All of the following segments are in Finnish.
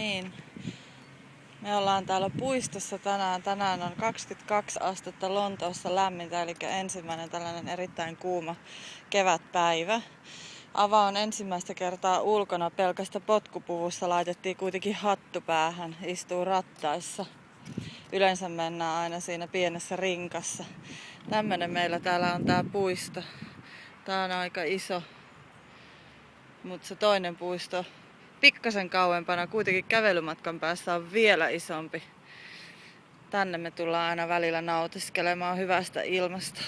Niin, me ollaan täällä puistossa tänään. Tänään on 22 astetta Lontoossa lämmintä, eli ensimmäinen tällainen erittäin kuuma kevätpäivä. Ava on ensimmäistä kertaa ulkona pelkästä potkupuvussa. Laitettiin kuitenkin hattu päähän, istuu rattaissa. Yleensä mennään aina siinä pienessä rinkassa. Tämmönen meillä täällä on tää puisto. Tää on aika iso, mutta se toinen puisto pikkasen kauempana, kuitenkin kävelymatkan päässä on vielä isompi. Tänne me tullaan aina välillä nautiskelemaan hyvästä ilmasta.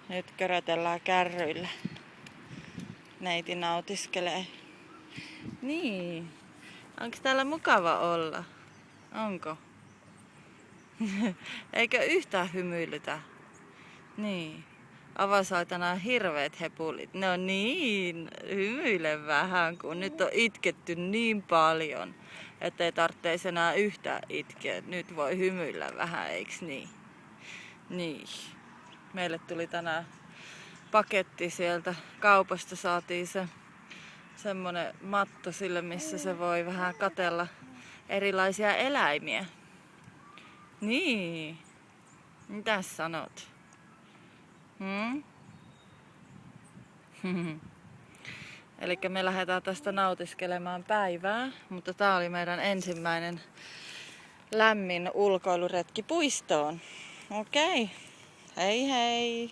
Nyt körötellään kärryillä. Neiti nautiskelee. Niin. Onko täällä mukava olla? Onko? Eikö yhtään hymyilytä? Niin. Ava sai tänään hirveet hepulit. No niin, hymyile vähän, kun nyt on itketty niin paljon, ettei tarvitse enää yhtään itkeä. Nyt voi hymyillä vähän, eiks niin? Niin. Meille tuli tänään paketti sieltä kaupasta. Saatiin se semmonen matto sille, missä se voi vähän katsella erilaisia eläimiä. Niin. Mitäs sanot? Eli me lähdetään tästä nautiskelemaan päivää, mutta tää oli meidän ensimmäinen lämmin ulkoiluretki puistoon. Okei. Hei hei!